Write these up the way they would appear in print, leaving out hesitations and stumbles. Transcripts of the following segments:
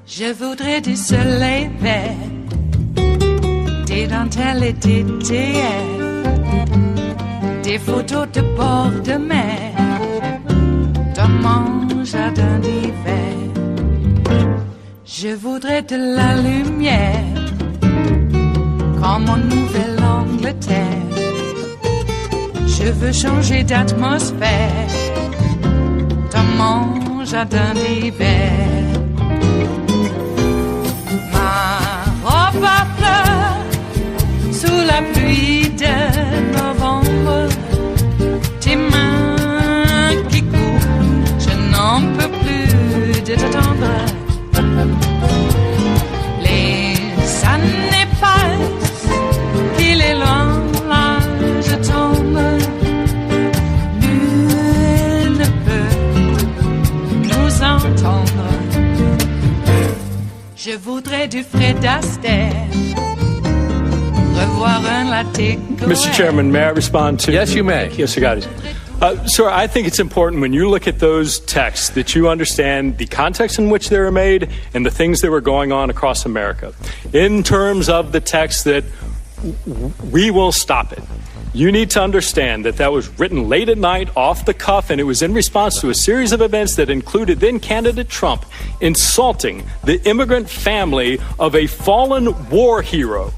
Je voudrais du soleil vert, des dentelles et des théâtres, des photos de bord de mer, dans mon jardin d'hiver. Je voudrais de la lumière, comme en Nouvelle-Angleterre. Je veux changer d'atmosphère, dans mon jardin d'hiver. Ma fleur sous la pluie de novembre, tes mains qui courent, je n'en peux plus de t'attendre. Les années passent, il est loin, là je tombe. Nul ne peut nous entendre. Je voudrais du Fred Astaire, revoir un latte. Mr. Chairman, may I respond to... Yes, you may. Yes, Sir Gowdy. Sir, I think it's important when you look at those texts that you understand the context in which they were made and the things that were going on across America. In terms of the text that we will stop it, you need to understand that that was written late at night, off the cuff, and it was in response to a series of events that included then candidate Trump insulting the immigrant family of a fallen war hero.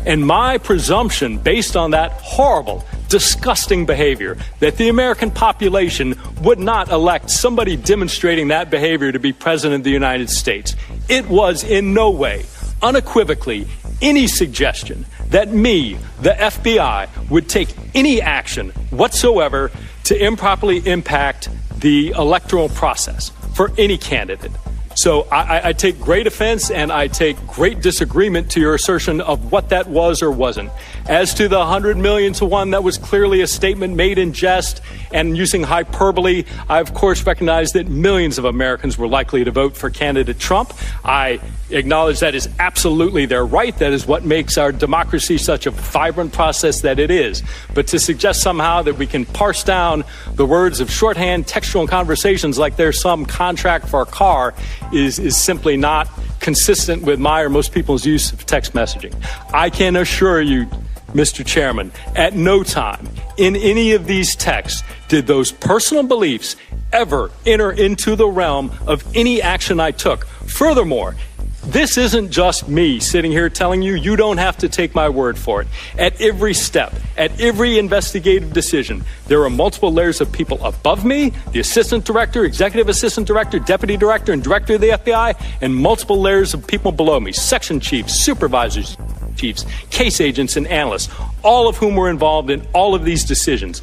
And my presumption, based on that horrible, disgusting behavior, that the American population would not elect somebody demonstrating that behavior to be president of the United States. It was in no way, unequivocally, any suggestion that me, the FBI, would take any action whatsoever to improperly impact the electoral process for any candidate. So I take great offense and I take great disagreement to your assertion of what that was or wasn't. As to the 100 million to one, that was clearly a statement made in jest and using hyperbole. I, of course, recognize that millions of Americans were likely to vote for candidate Trump. I acknowledge that is absolutely their right. That is what makes our democracy such a vibrant process that it is. But to suggest somehow that we can parse down the words of shorthand textual conversations like there's some contract for a car is simply not consistent with my or most people's use of text messaging. I can assure you, Mr. Chairman, at no time in any of these texts did those personal beliefs ever enter into the realm of any action I took. Furthermore, this isn't just me sitting here telling you, you don't have to take my word for it. At every step, at every investigative decision, there are multiple layers of people above me, the assistant director, executive assistant director, deputy director, and director of the FBI, and multiple layers of people below me, section chiefs, supervisors, chiefs, case agents, and analysts, all of whom were involved in all of these decisions.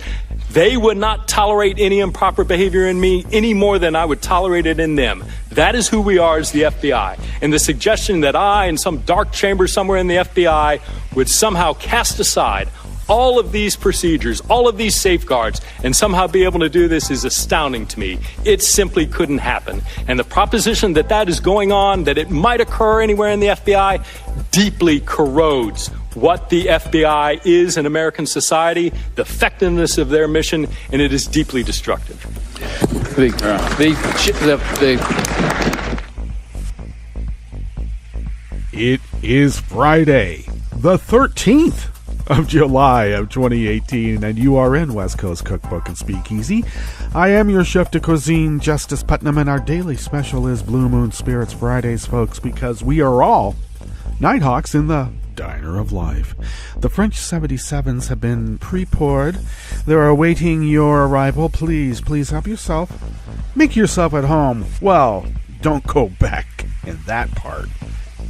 They would not tolerate any improper behavior in me any more than I would tolerate it in them. That is who we are as the FBI. And the suggestion that I, in some dark chamber somewhere in the FBI, would somehow cast aside all of these procedures, all of these safeguards, and somehow be able to do this is astounding to me. It simply couldn't happen. And the proposition that that is going on, that it might occur anywhere in the FBI, deeply corrodes what the FBI is in American society, the effectiveness of their mission, and it is deeply destructive. It is Friday, the 13th of July of 2018, and you are in West Coast Cookbook and Speakeasy. I am your chef de cuisine, Justice Putnam, and our daily special is Blue Moon Spirits Fridays, folks, because we are all Nighthawks in the Diner of Life. The French 77s have been pre-poured. They're awaiting your arrival. Please help yourself. Make yourself at home. Well, don't go back in that part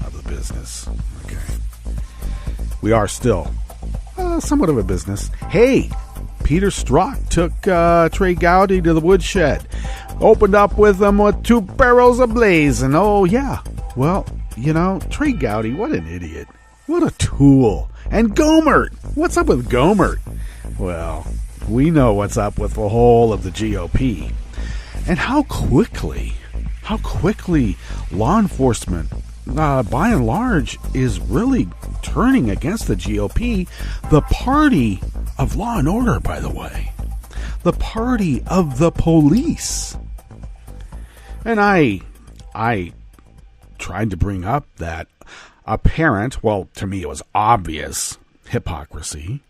of the business. Okay. We are still somewhat of a business. Hey, Peter Strzok took Trey Gowdy to the woodshed. Opened up with them with 2 barrels ablaze. And oh, yeah. Well, you know, Trey Gowdy, what an idiot. What a tool. And Gomert. What's up with Gomert? Well, We know what's up with the whole of the GOP. And how quickly law enforcement, by and large, is really turning against the GOP, the party of law and order, by the way. The party of the police. And I tried to bring up that apparent, well, to me it was obvious, hypocrisy.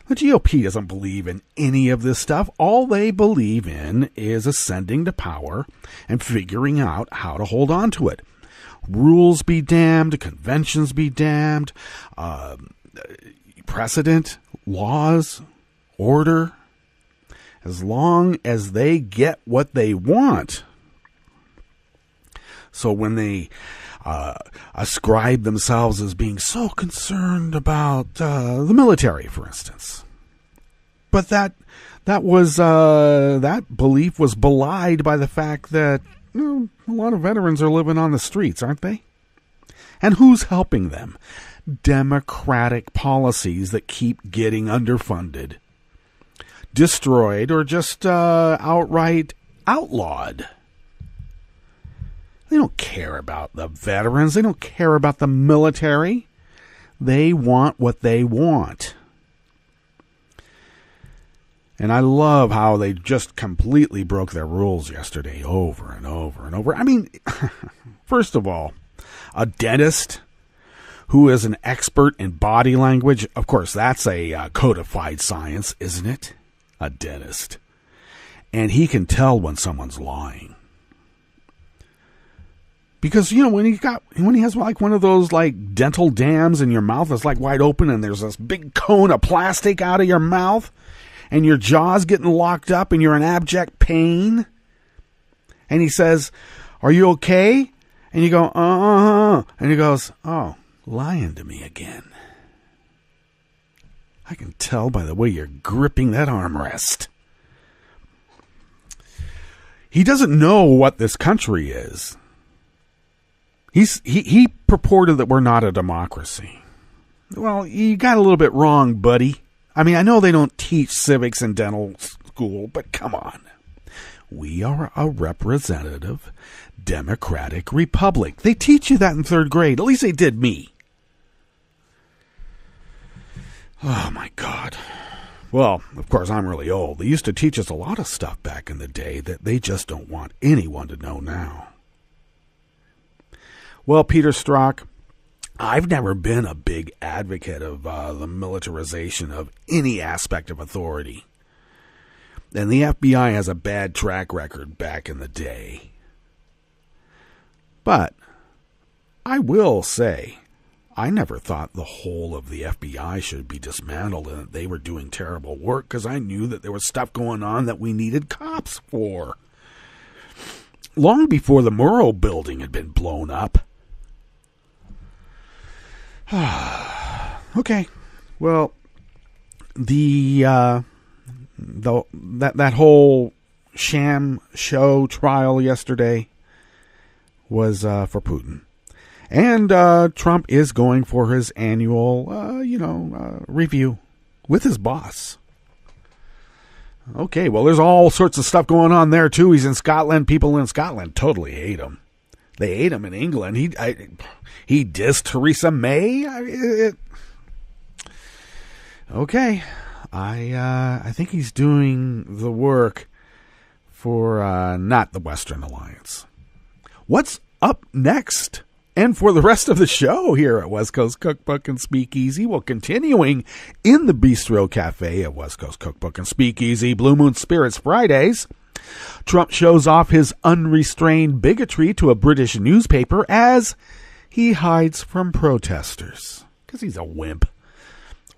The GOP doesn't believe in any of this stuff. All they believe in is ascending to power and figuring out how to hold on to it. Rules be damned, conventions be damned, precedent, laws, order. As long as they get what they want. So when they ascribe themselves as being so concerned about the military, for instance. But that belief was belied by the fact that a lot of veterans are living on the streets, aren't they? And who's helping them? Democratic policies that keep getting underfunded, destroyed, or just outright outlawed. They don't care about the veterans. They don't care about the military. They want what they want. And I love how they just completely broke their rules yesterday over and over and over. I mean, first of all, a dentist who is an expert in body language, of course, that's a codified science, isn't it? A dentist. And he can tell when someone's lying. Because, you know, when he has like one of those like dental dams in your mouth that's like wide open and there's this big cone of plastic out of your mouth and your jaw's getting locked up and you're in abject pain. And he says, "Are you okay?" And you go, And he goes, "Oh, lying to me again. I can tell by the way you're gripping that armrest." He doesn't know what this country is. He purported that we're not a democracy. Well, you got a little bit wrong, buddy. I mean, I know they don't teach civics in dental school, but come on. We are a representative democratic republic. They teach you that in third grade. At least they did me. Oh, my God. Well, of course, I'm really old. They used to teach us a lot of stuff back in the day that they just don't want anyone to know now. Well, Peter Strzok, I've never been a big advocate of the militarization of any aspect of authority. And the FBI has a bad track record back in the day. But I will say, I never thought the whole of the FBI should be dismantled and that they were doing terrible work because I knew that there was stuff going on that we needed cops for. Long before the Murrow building had been blown up. Okay, well, that whole sham show trial yesterday was for Putin, and Trump is going for his annual, review with his boss. Okay, well, there's all sorts of stuff going on there too. He's in Scotland. People in Scotland totally hate him. They hate him in England. He dissed Theresa May. Okay, I think he's doing the work for not the Western Alliance. What's up next? And for the rest of the show here at West Coast Cookbook and Speakeasy, well, continuing in the Bistro Cafe at West Coast Cookbook and Speakeasy, Blue Moon Spirits Fridays, Trump shows off his unrestrained bigotry to a British newspaper as he hides from protesters, because he's a wimp.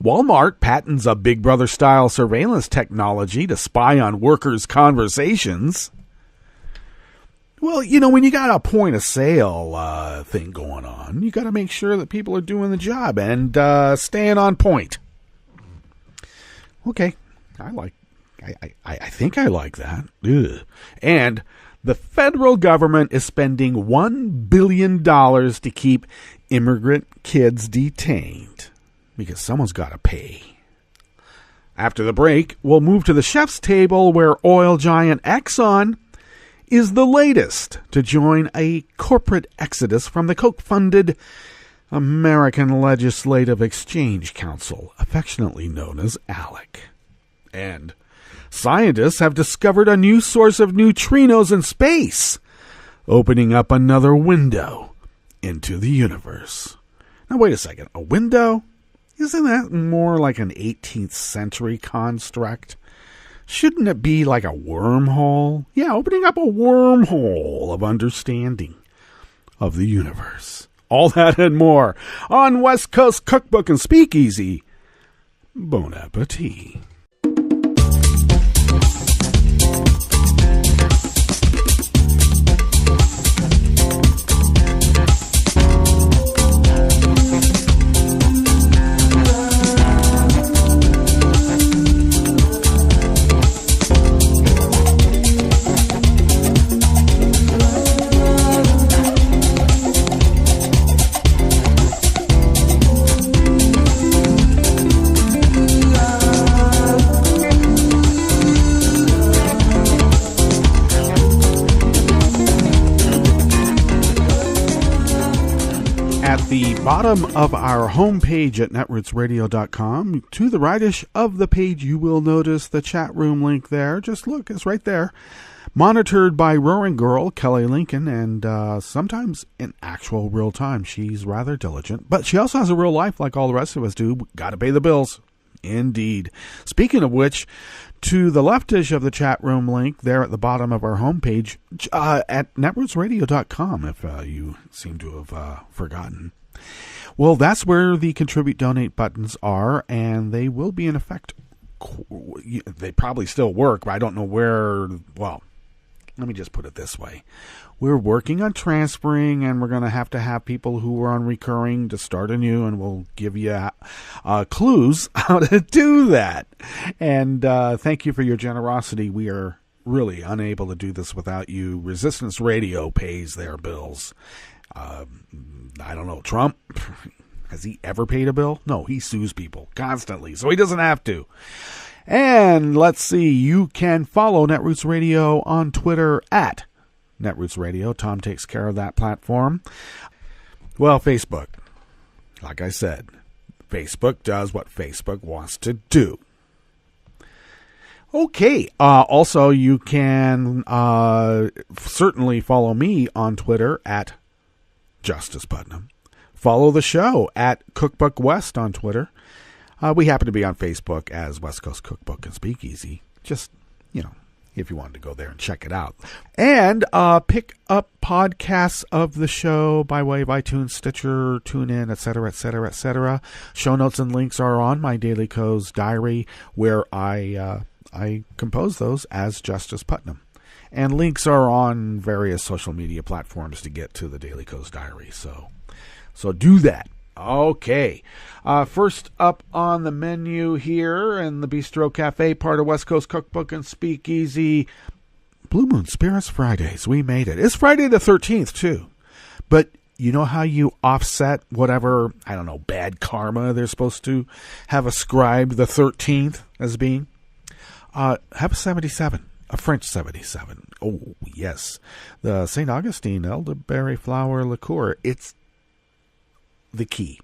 Walmart patents a Big Brother-style surveillance technology to spy on workers' conversations. Well, you know, when you got a point-of-sale thing going on, you got to make sure that people are doing the job and staying on point. Okay, I think I like that. Ugh. And the federal government is spending $1 billion to keep immigrant kids detained because someone's got to pay. After the break, we'll move to the chef's table where oil giant Exxon is the latest to join a corporate exodus from the Koch-funded American Legislative Exchange Council, affectionately known as ALEC. And scientists have discovered a new source of neutrinos in space, opening up another window into the universe. Now, wait a second. A window? Isn't that more like an 18th century construct? Shouldn't it be like a wormhole? Yeah, opening up a wormhole of understanding of the universe. All that and more on West Coast Cookbook and Speakeasy. Bon appetit. The bottom of our homepage at netrootsradio.com, to the rightish of the page, you will notice the chat room link there. Just look, it's right there. Monitored by Roaring Girl, Kelly Lincoln, and sometimes in actual real time. She's rather diligent, but she also has a real life like all the rest of us do. Got to pay the bills. Indeed. Speaking of which, to the leftish of the chat room link there at the bottom of our homepage at netrootsradio.com, if you seem to have forgotten. Well, that's where the contribute donate buttons are, and they will be in effect. They probably still work, but I don't know where. Well, let me just put it this way. We're working on transferring, and we're going to have people who are on recurring to start anew, and we'll give you clues how to do that. And thank you for your generosity. We are really unable to do this without you. Resistance Radio pays their bills. I don't know, Trump, has he ever paid a bill? No, he sues people constantly, so he doesn't have to. And let's see, you can follow Netroots Radio on Twitter at Netroots Radio. Tom takes care of that platform. Well, Facebook, like I said, Facebook does what Facebook wants to do. Okay, also you can certainly follow me on Twitter at Justice Putnam. Follow the show at Cookbook West on Twitter. We happen to be on Facebook as West Coast Cookbook and Speakeasy. Just, if you wanted to go there and check it out. And pick up podcasts of the show by way of iTunes, Stitcher, TuneIn, etc., etc., etc. Show notes and links are on my Daily Co's diary, where I compose those as Justice Putnam. And links are on various social media platforms to get to the Daily Co's diary. So do that. Okay. First up on the menu here in the Bistro Cafe, part of West Coast Cookbook and Speakeasy, Blue Moon Spirits Fridays. We made it. It's Friday the 13th, too. But you know how you offset whatever, bad karma they're supposed to have ascribed the 13th as being? Have a 77. A French 77. Oh, yes. The St. Augustine elderberry flower liqueur. It's the key.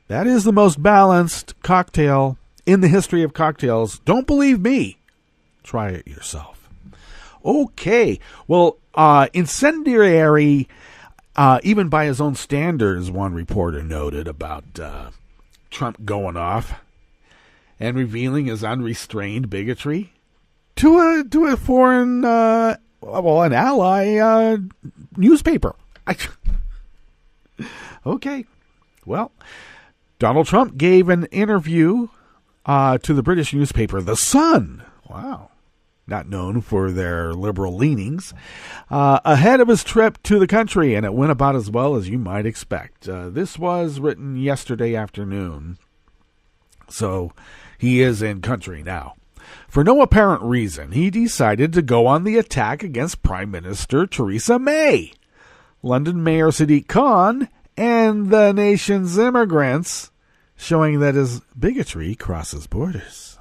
That is the most balanced cocktail in the history of cocktails. Don't believe me. Try it yourself. Okay. Well, incendiary, even by his own standards, one reporter noted about Trump going off and revealing his unrestrained bigotry to a foreign, an ally newspaper. Okay. Well, Donald Trump gave an interview to the British newspaper The Sun. Wow. Not known for their liberal leanings, ahead of his trip to the country, and it went about as well as you might expect. This was written yesterday afternoon, so he is in country now. For no apparent reason, he decided to go on the attack against Prime Minister Theresa May, London Mayor Sadiq Khan, and the nation's immigrants, showing that his bigotry crosses borders.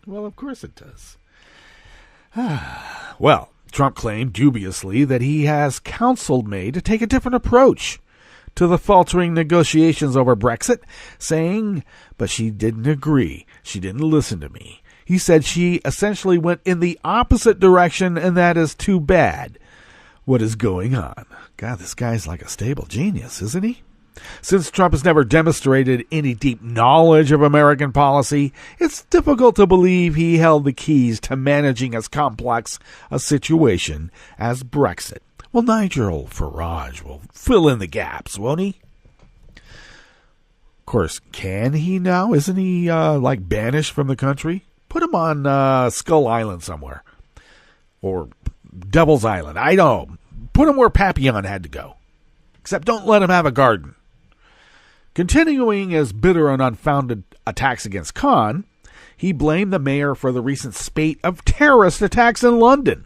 Well, of course it does. Well, Trump claimed dubiously that he has counseled May to take a different approach to the faltering negotiations over Brexit, saying, but she didn't agree. She didn't listen to me. He said she essentially went in the opposite direction, and that is too bad. What is going on? God, this guy's like a stable genius, isn't he? Since Trump has never demonstrated any deep knowledge of American policy, it's difficult to believe he held the keys to managing as complex a situation as Brexit. Well, Nigel Farage will fill in the gaps, won't he? Of course, can he now? Isn't he, banished from the country? Put him on Skull Island somewhere. Or Devil's Island. I don't know. Put him where Papillon had to go. Except don't let him have a garden. Continuing his bitter and unfounded attacks against Khan, he blamed the mayor for the recent spate of terrorist attacks in London.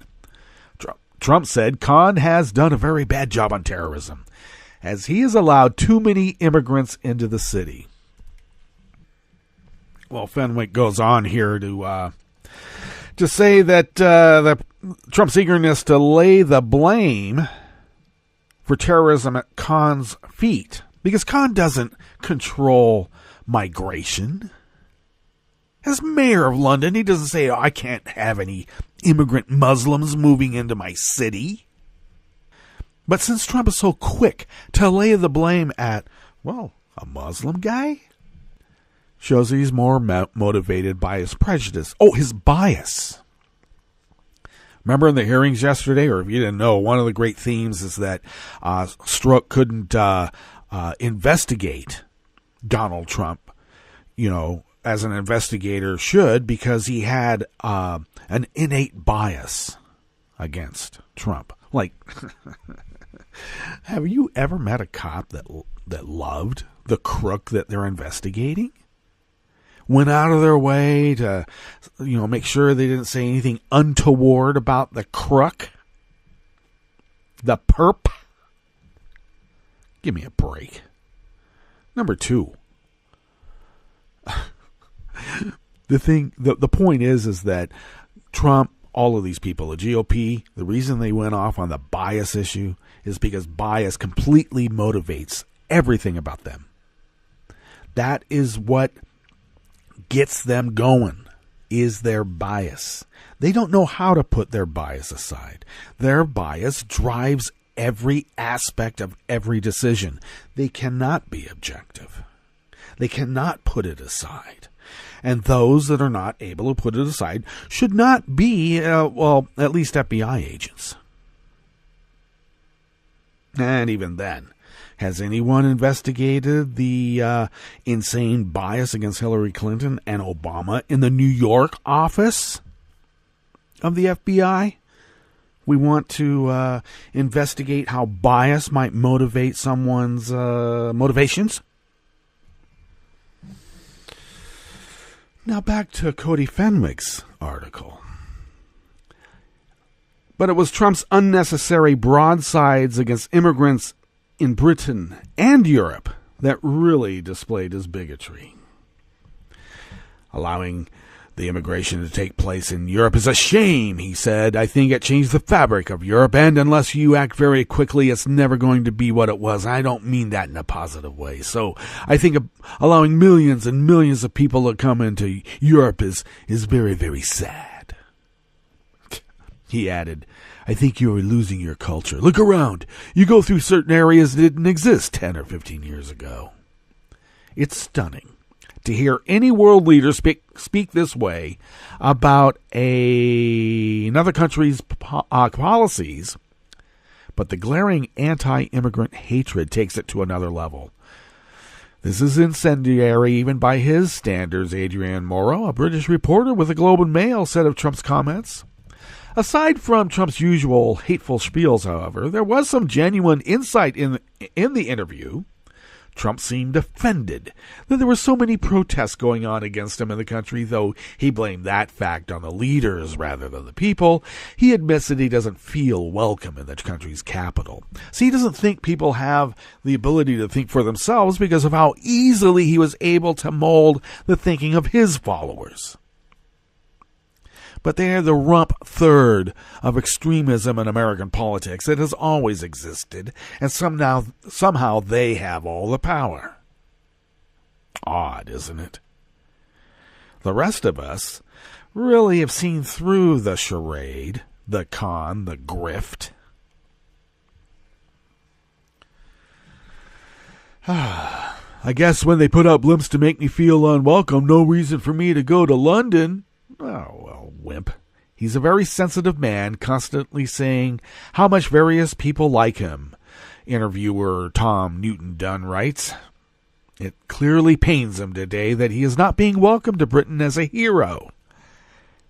Trump said Khan has done a very bad job on terrorism, as he has allowed too many immigrants into the city. Well, Fenwick goes on here to say that Trump's eagerness to lay the blame for terrorism at Khan's feet, because Khan doesn't control migration. As mayor of London, he doesn't say, I can't have any immigrant Muslims moving into my city. But since Trump is so quick to lay the blame at, a Muslim guy, shows that he's more motivated by his prejudice. Oh, his bias. Remember in the hearings yesterday, or if you didn't know, one of the great themes is that Strzok couldn't investigate Donald Trump, as an investigator should, because he had an innate bias against Trump. Like, have you ever met a cop that loved the crook that they're investigating? Went out of their way to, make sure they didn't say anything untoward about the crook? The perp? Give me a break. Number two. The point is that Trump, all of these people, the GOP, the reason they went off on the bias issue is because bias completely motivates everything about them. That is what gets them going, is their bias. They don't know how to put their bias aside. Their bias drives every aspect of every decision. They cannot be objective. They cannot put it aside. And those that are not able to put it aside should not be, at least FBI agents. And even then, has anyone investigated the insane bias against Hillary Clinton and Obama in the New York office of the FBI? We want to investigate how bias might motivate someone's motivations. Now back to Cody Fenwick's article. But it was Trump's unnecessary broadsides against immigrants in Britain and Europe that really displayed his bigotry. Allowing the immigration to take place in Europe is a shame, he said. I think it changed the fabric of Europe, and unless you act very quickly, it's never going to be what it was. I don't mean that in a positive way. So I think allowing millions and millions of people to come into Europe is very, very sad. He added, I think you are losing your culture. Look around. You go through certain areas that didn't exist 10 or 15 years ago. It's stunning to hear any world leader speak this way about another country's policies, but the glaring anti-immigrant hatred takes it to another level. This is incendiary even by his standards, Adrienne Morrow, a British reporter with the Globe and Mail, said of Trump's comments. Aside from Trump's usual hateful spiels, however, there was some genuine insight in the interview. Trump seemed offended that there were so many protests going on against him in the country, though he blamed that fact on the leaders rather than the people. He admits that he doesn't feel welcome in the country's capital. So he doesn't think people have the ability to think for themselves because of how easily he was able to mold the thinking of his followers. but they are the rump third of extremism in American politics. It has always existed, and somehow they have all the power. Odd, isn't it? The rest of us really have seen through the charade, the con, the grift. I guess when they put out blimps to make me feel unwelcome, no reason for me to go to London. Oh, well, wimp. He's a very sensitive man, constantly saying how much various people like him. Interviewer Tom Newton Dunn writes, "It clearly pains him today that he is not being welcomed to Britain as a hero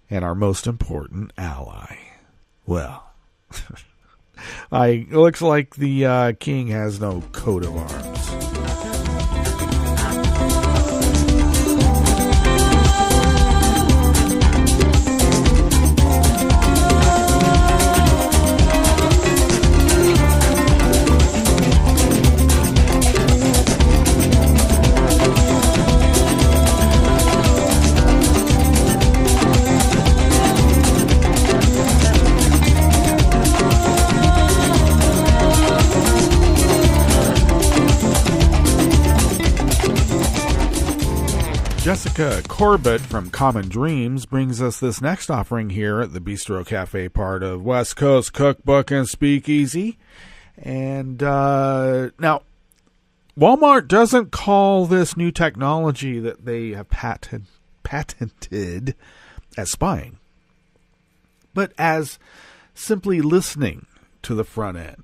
and our most important ally." Well, it looks like the king has no coat of arms. Jessica Corbett from Common Dreams brings us this next offering here at the Bistro Cafe, part of West Coast Cookbook and Speakeasy. And now, Walmart doesn't call this new technology that they have patented as spying, but as simply listening to the front end.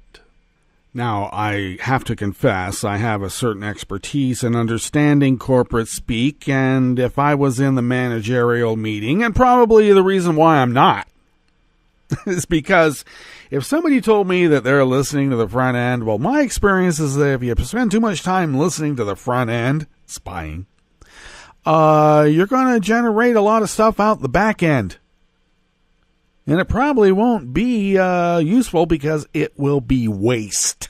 Now, I have to confess, I have a certain expertise in understanding corporate speak, and if I was in the managerial meeting, and probably the reason why I'm not, is because if somebody told me that they're listening to the front end, well, my experience is that if you spend too much time listening to the front end, spying, you're going to generate a lot of stuff out the back end. And it probably won't be useful because it will be waste.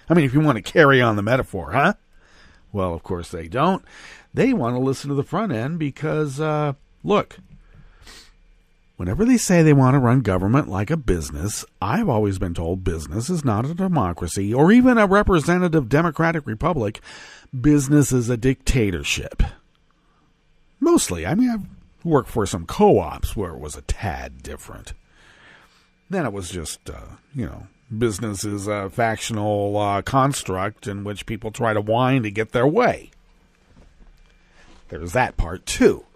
I mean, if you want to carry on the metaphor, huh? Well, of course they don't. They want to listen to the front end because, look, whenever they say they want to run government like a business, I've always been told business is not a democracy or even a representative democratic republic. Business is a dictatorship. Mostly. I mean, I've worked for some co-ops where it was a tad different. Then it was just, business is a factional construct in which people try to whine to get their way. There's that part, too.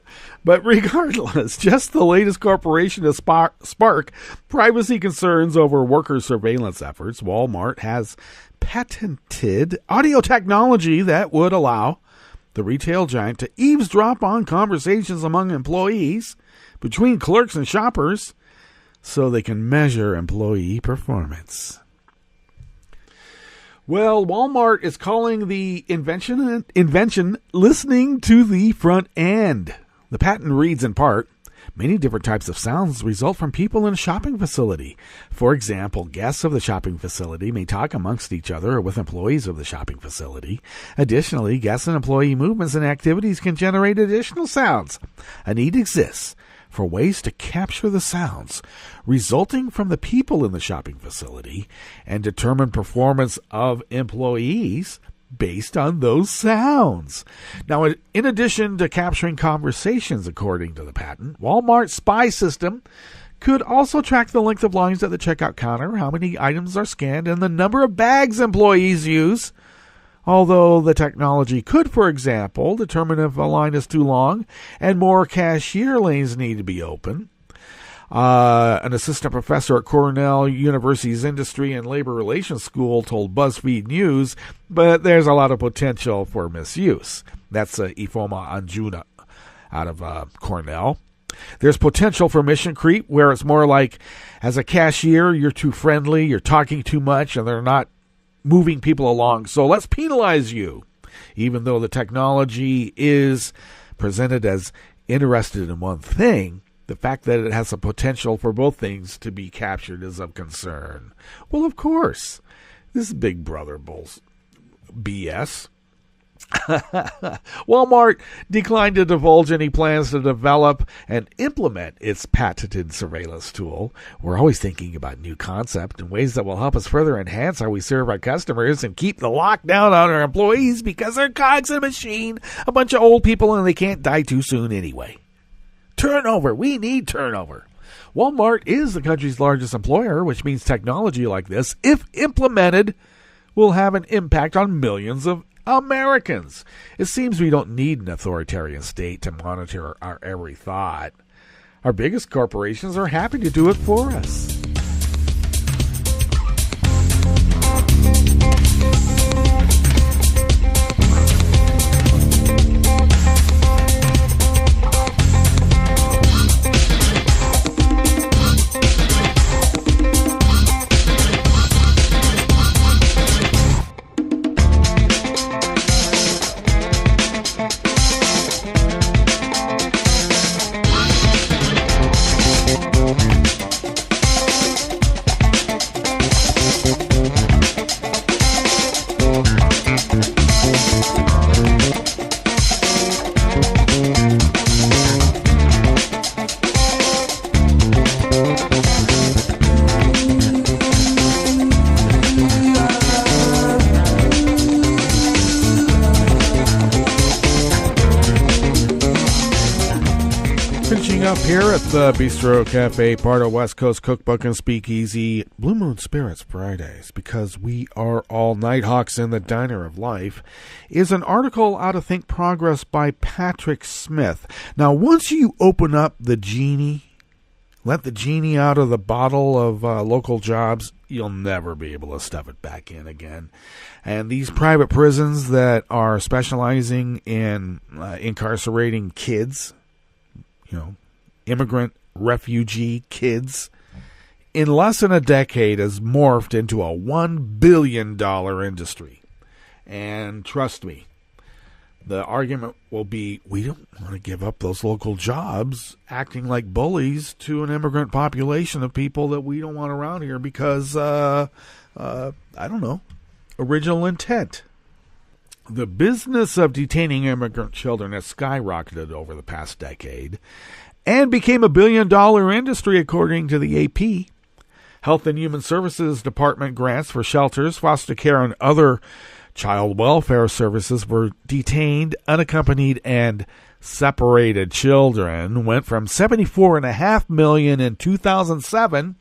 But regardless, just the latest corporation to spark privacy concerns over worker surveillance efforts, Walmart has patented audio technology that would allow the retail giant to eavesdrop on conversations among employees, between clerks and shoppers, so they can measure employee performance. Well, Walmart is calling the invention listening to the front end. The patent reads in part, many different types of sounds result from people in a shopping facility. For example, guests of the shopping facility may talk amongst each other or with employees of the shopping facility. Additionally, guests and employee movements and activities can generate additional sounds. A need exists for ways to capture the sounds resulting from the people in the shopping facility and determine performance of employees based on those sounds. Now, in addition to capturing conversations, according to the patent, Walmart's spy system could also track the length of lines at the checkout counter, how many items are scanned, and the number of bags employees use. Although the technology could, for example, determine if a line is too long and more cashier lanes need to be open. An assistant professor at Cornell University's Industry and Labor Relations School told BuzzFeed News, but there's a lot of potential for misuse. That's Ifoma Anjuna out of Cornell. There's potential for mission creep, where it's more like, as a cashier, you're too friendly, you're talking too much, and they're not moving people along, so let's penalize you. Even though the technology is presented as interested in one thing, the fact that it has the potential for both things to be captured is of concern. Well, of course, this is Big Brother BS. Walmart declined to divulge any plans to develop and implement its patented surveillance tool. We're always thinking about new concepts and ways that will help us further enhance how we serve our customers and keep the lockdown on our employees because they're cogs in a machine, a bunch of old people, and they can't die too soon anyway. Turnover. We need turnover. Walmart is the country's largest employer, which means technology like this, if implemented, will have an impact on millions of Americans. It seems we don't need an authoritarian state to monitor our every thought. Our biggest corporations are happy to do it for us. Here at the Bistro Cafe, part of West Coast Cookbook and Speakeasy, Blue Moon Spirits Fridays, because we are all Nighthawks in the Diner of Life, is an article out of Think Progress by Patrick Smith. Now, once you open up the genie, let the genie out of the bottle of local jobs, you'll never be able to stuff it back in again. And these private prisons that are specializing in incarcerating kids, immigrant, refugee kids, in less than a decade has morphed into a $1 billion industry. And trust me, the argument will be, we don't want to give up those local jobs acting like bullies to an immigrant population of people that we don't want around here because, I don't know, original intent. The business of detaining immigrant children has skyrocketed over the past decade and became a $1 billion industry, according to the AP. Health and Human Services Department grants for shelters, foster care, and other child welfare services for detained, unaccompanied, and separated children went from $74.5 million in 2007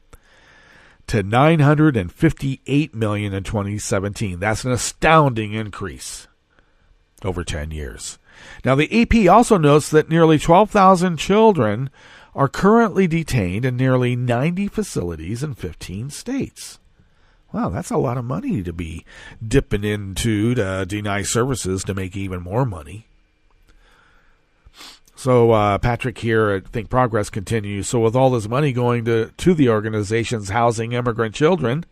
to $958 million in 2017. That's an astounding increase over 10 years. Now, the AP also notes that nearly 12,000 children are currently detained in nearly 90 facilities in 15 states. Wow, that's a lot of money to be dipping into to deny services to make even more money. So Patrick here at Think Progress continues, so with all this money going to the organizations housing immigrant children,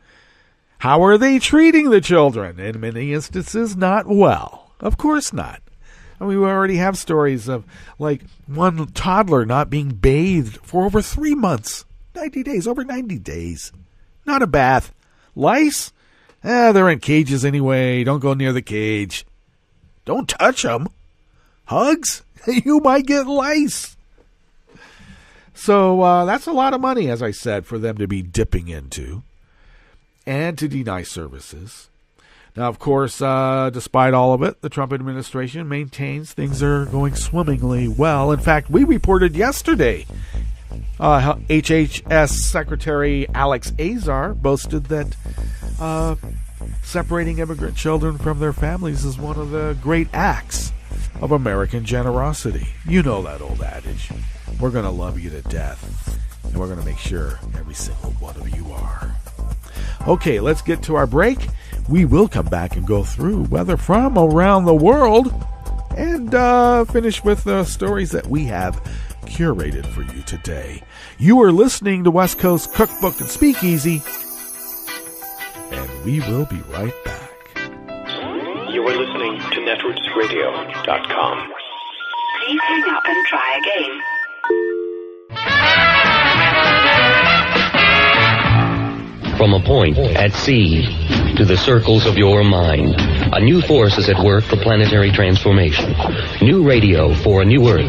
how are they treating the children? In many instances, not well. Of course not. I mean, we already have stories of, like, one toddler not being bathed for over 3 months. 90 days, over 90 days. Not a bath. Lice? They're in cages anyway. Don't go near the cage. Don't touch them. Hugs? You might get lice. So that's a lot of money, as I said, for them to be dipping into and to deny services. Now, of course, despite all of it, the Trump administration maintains things are going swimmingly well. In fact, we reported yesterday, HHS Secretary Alex Azar boasted that separating immigrant children from their families is one of the great acts of American generosity. You know that old adage. We're going to love you to death, and we're going to make sure every single one of you are. Okay, let's get to our break. We will come back and go through weather from around the world and finish with the stories that we have curated for you today. You are listening to West Coast Cookbook and Speakeasy, and we will be right back. You are listening to netrootsradio.com. Please hang up and try again. From a point at sea to the circles of your mind, A new force is at work for planetary transformation. New radio for a new Earth.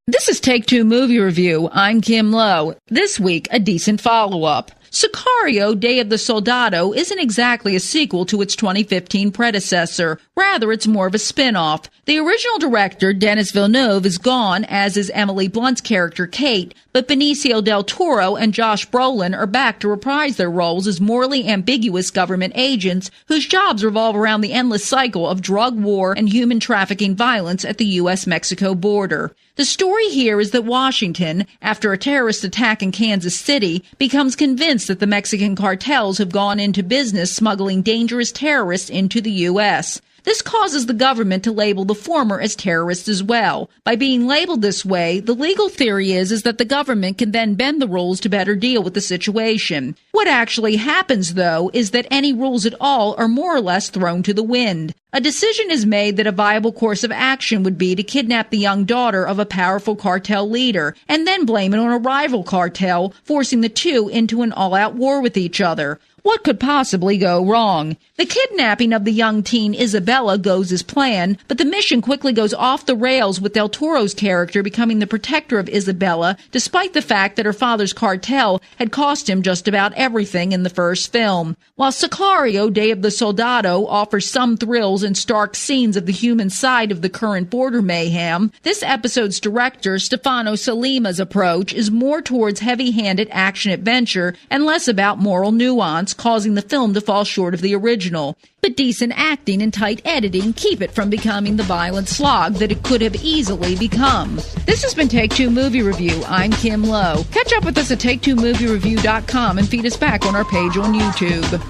This is Take Two Movie Review. I'm Kim Lowe. This week, a decent follow-up. Sicario, Day of the Soldado isn't exactly a sequel to its 2015 predecessor. Rather, it's more of a spin-off. The original director, Denis Villeneuve, is gone, as is Emily Blunt's character, Kate, but Benicio del Toro and Josh Brolin are back to reprise their roles as morally ambiguous government agents whose jobs revolve around the endless cycle of drug war and human trafficking violence at the U.S.-Mexico border. The story here is that Washington, after a terrorist attack in Kansas City, becomes convinced that the Mexican cartels have gone into business smuggling dangerous terrorists into the U.S. This causes the government to label the former as terrorists as well. By being labeled this way, the legal theory is that the government can then bend the rules to better deal with the situation. What actually happens, though, is that any rules at all are more or less thrown to the wind. A decision is made that a viable course of action would be to kidnap the young daughter of a powerful cartel leader and then blame it on a rival cartel, forcing the two into an all-out war with each other. What could possibly go wrong? The kidnapping of the young teen Isabella goes as planned, but the mission quickly goes off the rails with Del Toro's character becoming the protector of Isabella, despite the fact that her father's cartel had cost him just about everything in the first film. While Sicario, Day of the Soldado offers some thrills and stark scenes of the human side of the current border mayhem, this episode's director, Stefano Solima's approach is more towards heavy-handed action-adventure and less about moral nuance, causing the film to fall short of the original. But decent acting and tight editing keep it from becoming the violent slog that it could have easily become. This has been Take Two Movie Review. I'm Kim Lowe. Catch up with us at TakeTwoMovieReview.com and feed us back on our page on YouTube.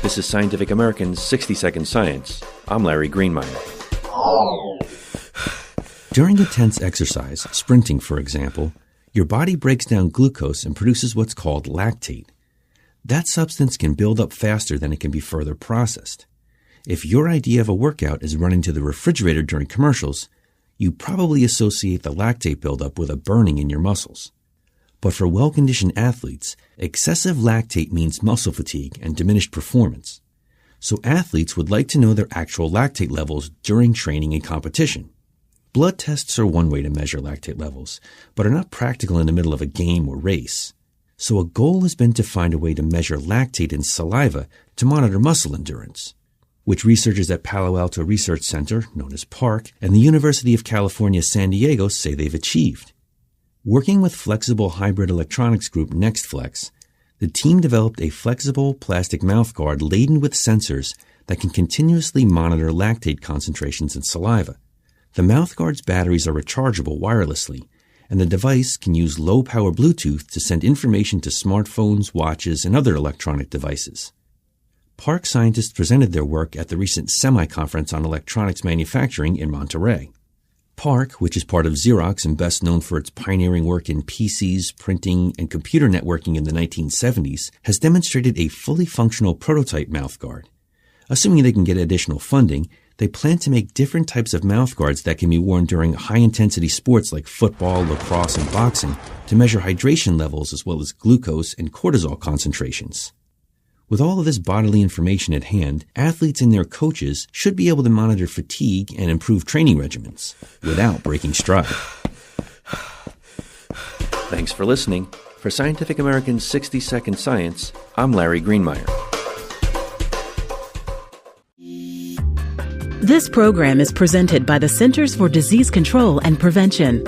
This is Scientific American's 60-Second Science. I'm Larry Greenmeyer. During intense exercise, sprinting for example, your body breaks down glucose and produces what's called lactate. That substance can build up faster than it can be further processed. If your idea of a workout is running to the refrigerator during commercials, you probably associate the lactate buildup with a burning in your muscles. But for well-conditioned athletes, excessive lactate means muscle fatigue and diminished performance. So athletes would like to know their actual lactate levels during training and competition. Blood tests are one way to measure lactate levels, but are not practical in the middle of a game or race. So a goal has been to find a way to measure lactate in saliva to monitor muscle endurance, which researchers at Palo Alto Research Center, known as PARC, and the University of California, San Diego say they've achieved. Working with flexible hybrid electronics group NextFlex, the team developed a flexible plastic mouthguard laden with sensors that can continuously monitor lactate concentrations in saliva. The mouthguard's batteries are rechargeable wirelessly, and the device can use low-power Bluetooth to send information to smartphones, watches, and other electronic devices. PARC scientists presented their work at the recent SEMI conference on electronics manufacturing in Monterey. PARC, which is part of Xerox and best known for its pioneering work in PCs, printing, and computer networking in the 1970s, has demonstrated a fully functional prototype mouthguard. Assuming they can get additional funding, they plan to make different types of mouthguards that can be worn during high-intensity sports like football, lacrosse, and boxing to measure hydration levels as well as glucose and cortisol concentrations. With all of this bodily information at hand, athletes and their coaches should be able to monitor fatigue and improve training regimens without breaking stride. Thanks for listening. For Scientific American's 60-Second Science, I'm Larry Greenmeyer. This program is presented by the Centers for Disease Control and Prevention.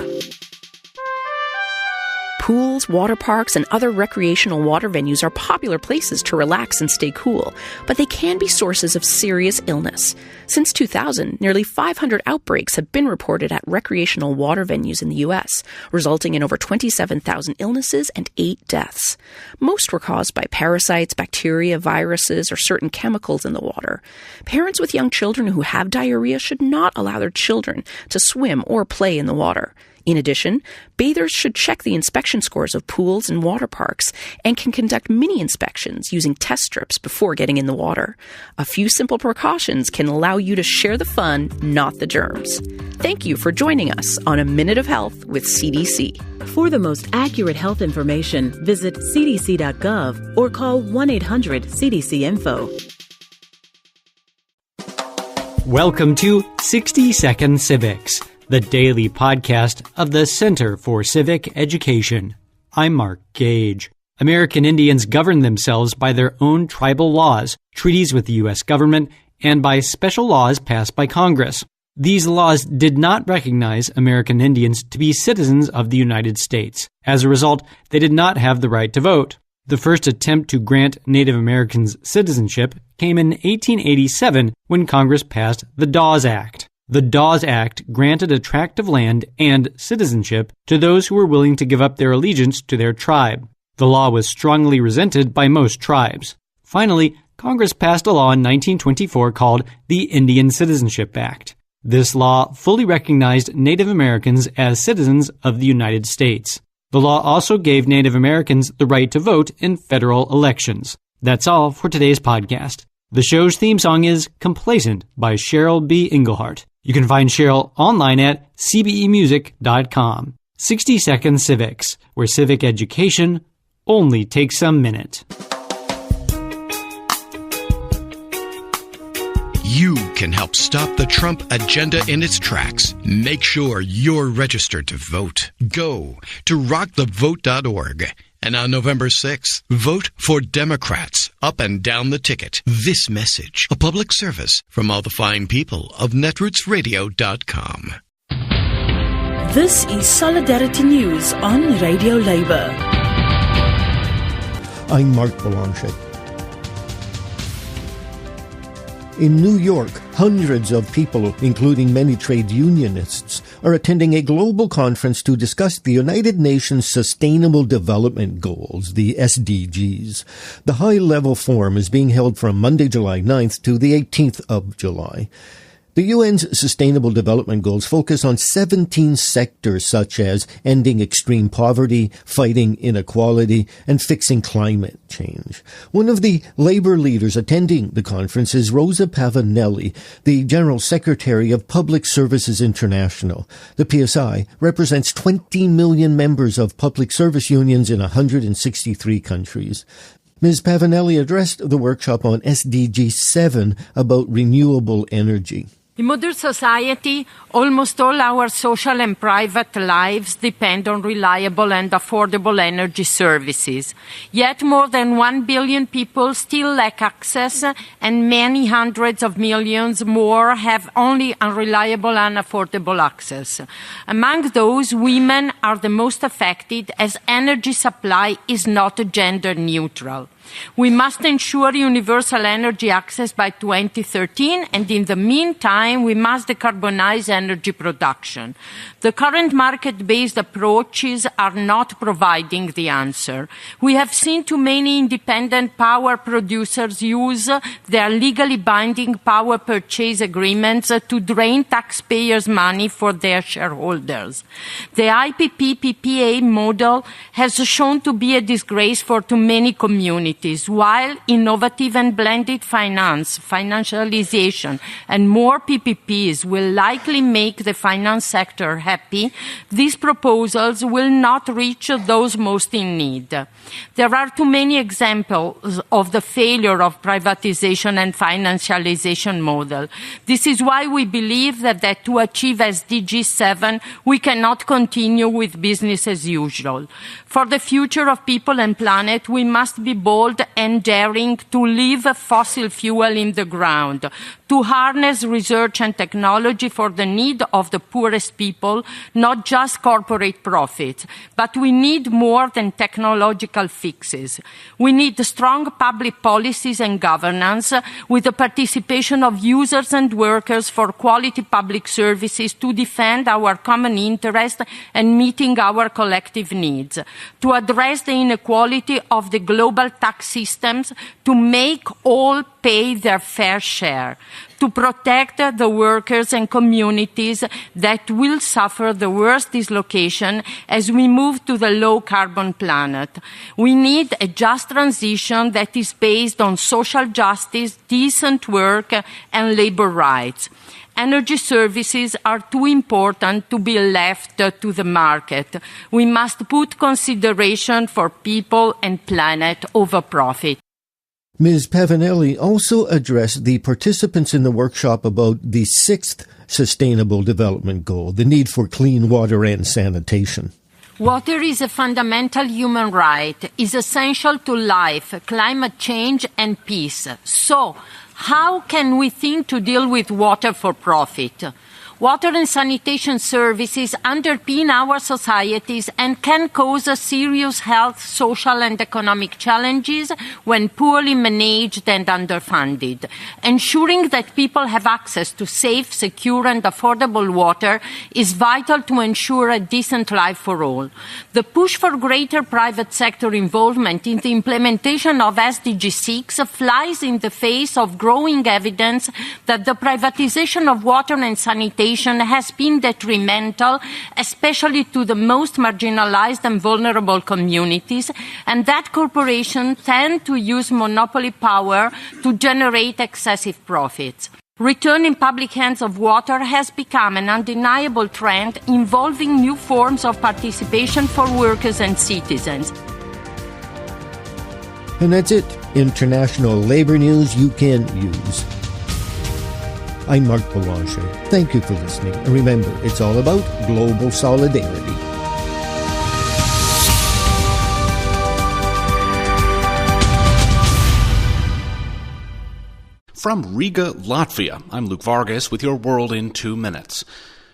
Pools, water parks, and other recreational water venues are popular places to relax and stay cool, but they can be sources of serious illness. Since 2000, nearly 500 outbreaks have been reported at recreational water venues in the U.S., resulting in over 27,000 illnesses and 8 deaths. Most were caused by parasites, bacteria, viruses, or certain chemicals in the water. Parents with young children who have diarrhea should not allow their children to swim or play in the water. In addition, bathers should check the inspection scores of pools and water parks and can conduct mini inspections using test strips before getting in the water. A few simple precautions can allow you to share the fun, not the germs. Thank you for joining us on A Minute of Health with CDC. For the most accurate health information, visit cdc.gov or call 1-800-CDC-INFO. Welcome to 60 Second Civics, the daily podcast of the Center for Civic Education. I'm Mark Gage. American Indians govern themselves by their own tribal laws, treaties with the U.S. government, and by special laws passed by Congress. These laws did not recognize American Indians to be citizens of the United States. As a result, they did not have the right to vote. The first attempt to grant Native Americans citizenship came in 1887 when Congress passed the Dawes Act. The Dawes Act granted a tract of land and citizenship to those who were willing to give up their allegiance to their tribe. The law was strongly resented by most tribes. Finally, Congress passed a law in 1924 called the Indian Citizenship Act. This law fully recognized Native Americans as citizens of the United States. The law also gave Native Americans the right to vote in federal elections. That's all for today's podcast. The show's theme song is Complacent by Cheryl B. Engelhardt. You can find Cheryl online at cbemusic.com. 60 Second Civics, where civic education only takes a minute. You can help stop the Trump agenda in its tracks. Make sure you're registered to vote. Go to rockthevote.org. And on November 6th, vote for Democrats up and down the ticket. This message, a public service from all the fine people of netrootsradio.com. This is Solidarity News on Radio Labour. I'm Mark Boulanger. In New York, hundreds of people, including many trade unionists, are attending a global conference to discuss the United Nations Sustainable Development Goals, the SDGs. The high-level forum is being held from Monday, July 9th to the 18th of July. The UN's Sustainable Development Goals focus on 17 sectors such as ending extreme poverty, fighting inequality, and fixing climate change. One of the labor leaders attending the conference is Rosa Pavanelli, the General Secretary of Public Services International. The PSI represents 20 million members of public service unions in 163 countries. Ms. Pavanelli addressed the workshop on SDG 7 about renewable energy. In modern society, almost all our social and private lives depend on reliable and affordable energy services. Yet more than 1 billion people still lack access, and many hundreds of millions more have only unreliable and unaffordable access. Among those, women are the most affected, as energy supply is not gender neutral. We must ensure universal energy access by 2013, and in the meantime, we must decarbonize energy production. The current market-based approaches are not providing the answer. We have seen too many independent power producers use their legally binding power purchase agreements to drain taxpayers' money for their shareholders. The IPP PPA model has shown to be a disgrace for too many communities. While innovative and blended finance, financialization, and more PPPs will likely make the finance sector happy, these proposals will not reach those most in need. There are too many examples of the failure of privatization and financialization model. This is why we believe that to achieve SDG 7, we cannot continue with business as usual. For the future of people and planet, we must be bold and daring to leave fossil fuel in the ground, to harness research and technology for the need of the poorest people, not just corporate profits. But we need more than technological fixes. We need strong public policies and governance with the participation of users and workers for quality public services to defend our common interest and meeting our collective needs, to address the inequality of the global tax systems, to make all pay their fair share, to protect the workers and communities that will suffer the worst dislocation as we move to the low-carbon planet. We need a just transition that is based on social justice, decent work, and labor rights. Energy services are too important to be left to the market. We must put consideration for people and planet over profit. Ms. Pavanelli also addressed the participants in the workshop about the 6th Sustainable Development Goal, the need for clean water and sanitation. Water is a fundamental human right, is essential to life, climate change, and peace. So, how can we think to deal with water for profit? Water and sanitation services underpin our societies and can cause serious health, social, and economic challenges when poorly managed and underfunded. Ensuring that people have access to safe, secure, and affordable water is vital to ensure a decent life for all. The push for greater private sector involvement in the implementation of SDG 6 flies in the face of growing evidence that the privatization of water and sanitation has been detrimental, especially to the most marginalized and vulnerable communities, and that corporations tend to use monopoly power to generate excessive profits. Return in public hands of water has become an undeniable trend involving new forms of participation for workers and citizens. And that's it. International labor news you can use. I'm Mark Boulanger. Thank you for listening. And remember, it's all about global solidarity. From Riga, Latvia, I'm Luke Vargas with your World in 2 minutes.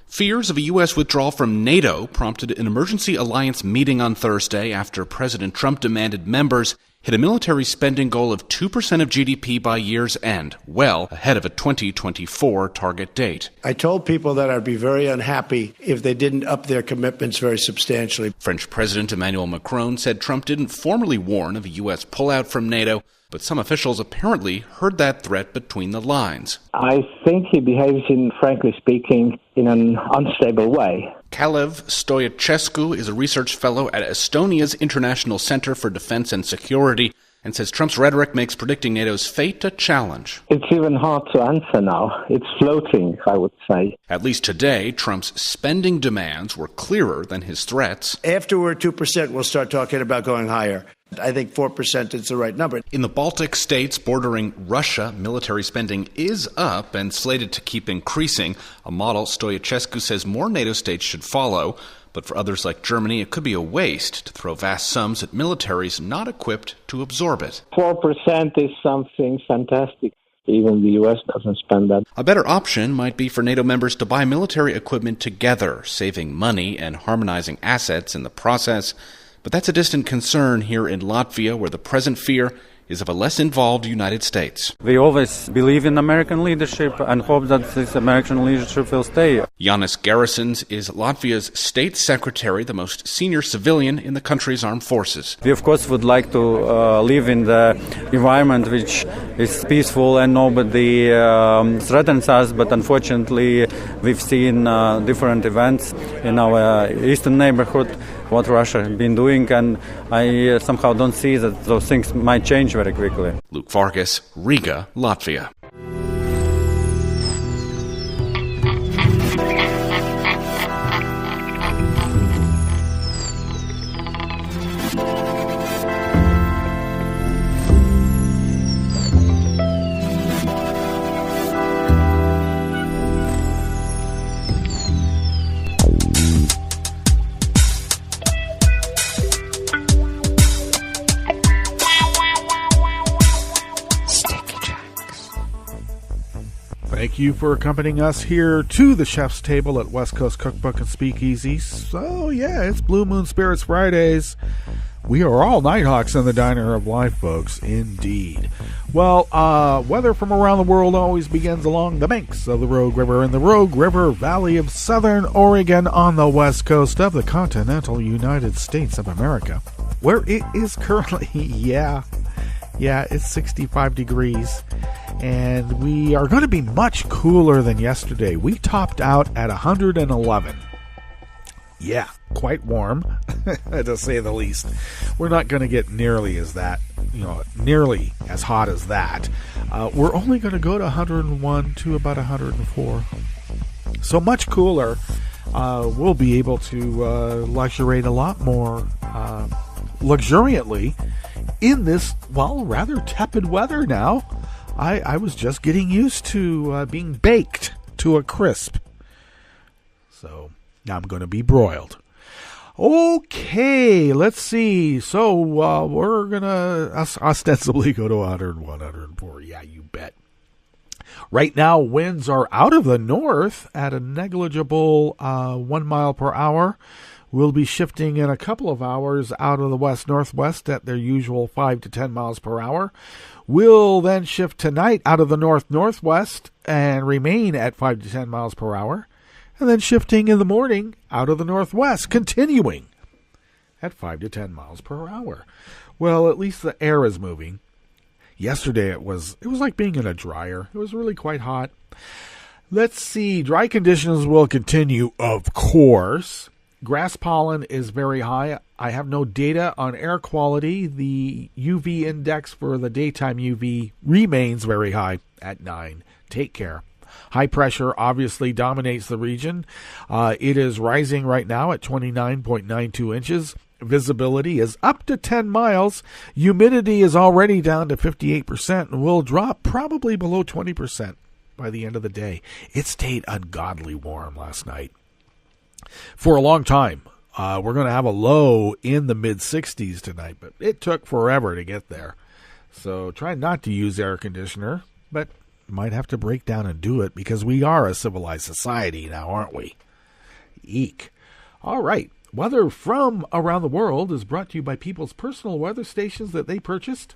Fears of a U.S. withdrawal from NATO prompted an emergency alliance meeting on Thursday after President Trump demanded members hit a military spending goal of 2% of GDP by year's end, well ahead of a 2024 target date. I told people that I'd be very unhappy if they didn't up their commitments very substantially. French President Emmanuel Macron said Trump didn't formally warn of a U.S. pullout from NATO, but some officials apparently heard that threat between the lines. I think he behaves, frankly speaking, in an unstable way. Kalev Stoyachescu is a research fellow at Estonia's International Center for Defense and Security and says Trump's rhetoric makes predicting NATO's fate a challenge. It's even hard to answer now. It's floating, I would say. At least today, Trump's spending demands were clearer than his threats. After we're 2%, we'll start talking about going higher. I think 4% is the right number. In the Baltic states bordering Russia, military spending is up and slated to keep increasing, a model Stoyachescu says more NATO states should follow. But for others like Germany, it could be a waste to throw vast sums at militaries not equipped to absorb it. 4% is something fantastic. Even the U.S. doesn't spend that. A better option might be for NATO members to buy military equipment together, saving money and harmonizing assets in the process. But that's a distant concern here in Latvia, where the present fear is of a less involved United States. We always believe in American leadership and hope that this American leadership will stay. Yanis Garrisons is Latvia's state secretary, the most senior civilian in the country's armed forces. We, of course, would like to live in the environment which is peaceful and nobody threatens us, but unfortunately we've seen different events in our eastern neighborhood, what Russia has been doing, and I somehow don't see that those things might change very quickly. Luke Vargas, Riga, Latvia. thank you for accompanying us here to the chef's table at West Coast Cookbook and Speakeasy. So, yeah, it's Blue Moon Spirits Fridays. We are all Nighthawks in the Diner of Life, folks, indeed. Well, weather from around the world always begins along the banks of the Rogue River in the Rogue River Valley of Southern Oregon on the west coast of the continental United States of America, where it is currently, it's 65 degrees, and we are going to be much cooler than yesterday. We topped out at 111. Yeah, quite warm, to say the least. We're not going to get nearly as hot as that. We're only going to go to 101 to about 104. So much cooler. We'll be able to luxuriate a lot more luxuriantly in this, rather tepid weather now. I was just getting used to being baked to a crisp. So now I'm going to be broiled. Okay, let's see. So we're going to ostensibly go to 101, 104. Yeah, you bet. Right now, winds are out of the north at a negligible 1 mile per hour. We'll be shifting in a couple of hours out of the west-northwest at their usual 5 to 10 miles per hour. We'll then shift tonight out of the north-northwest and remain at 5 to 10 miles per hour. And then shifting in the morning out of the northwest, continuing at 5 to 10 miles per hour. Well, at least the air is moving. Yesterday it was like being in a dryer. It was really quite hot. Let's see. Dry conditions will continue, of course. Grass pollen is very high. I have no data on air quality. The UV index for the daytime UV remains very high at 9. Take care. High pressure obviously dominates the region. It is rising right now at 29.92 inches. Visibility is up to 10 miles. Humidity is already down to 58% and will drop probably below 20% by the end of the day. It stayed ungodly warm last night. For a long time, we're going to have a low in the mid-60s tonight, but it took forever to get there. So try not to use air conditioner, but might have to break down and do it because we are a civilized society now, aren't we? Eek. All right. Weather from around the world is brought to you by people's personal weather stations that they purchased.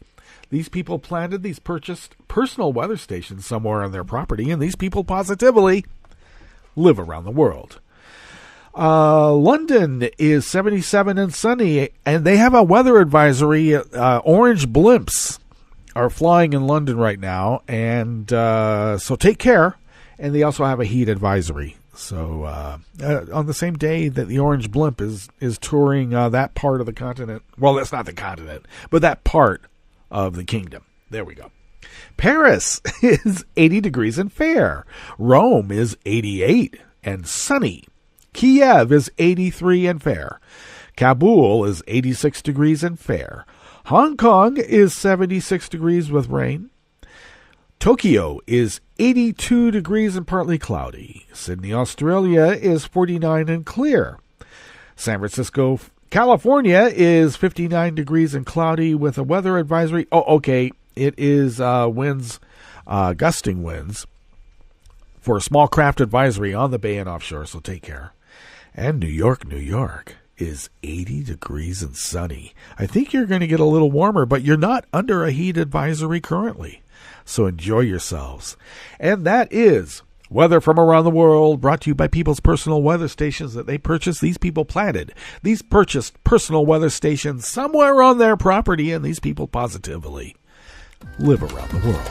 These people planted these purchased personal weather stations somewhere on their property, and these people positively live around the world. London is 77 and sunny, and they have a weather advisory. Orange blimps are flying in London right now, and so take care. And they also have a heat advisory. So on the same day that the orange blimp is touring that part of the continent, well, that's not the continent, but that part of the kingdom. There we go. Paris is 80 degrees and fair. Rome is 88 and sunny. Kiev is 83 and fair. Kabul is 86 degrees and fair. Hong Kong is 76 degrees with rain. Tokyo is 82 degrees and partly cloudy. Sydney, Australia is 49 and clear. San Francisco, California is 59 degrees and cloudy with a weather advisory. Oh, okay. It is winds, gusting winds for a small craft advisory on the bay and offshore, so take care. And New York is 80 degrees and sunny. I think you're going to get a little warmer, but you're not under a heat advisory currently. So enjoy yourselves. And that is weather from around the world, brought to you by people's personal weather stations that they purchased. These people planted. These purchased personal weather stations somewhere on their property, and these people positively live around the world.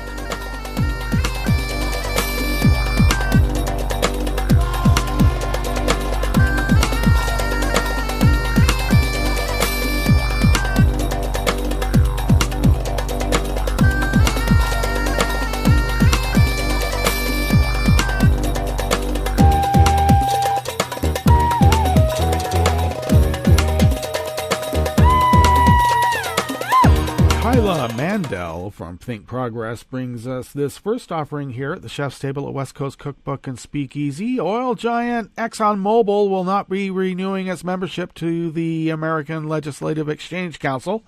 Mandel from Think Progress brings us this first offering here at the Chef's Table at West Coast Cookbook and Speakeasy. Oil giant Exxon Mobil will not be renewing its membership to the American Legislative Exchange Council.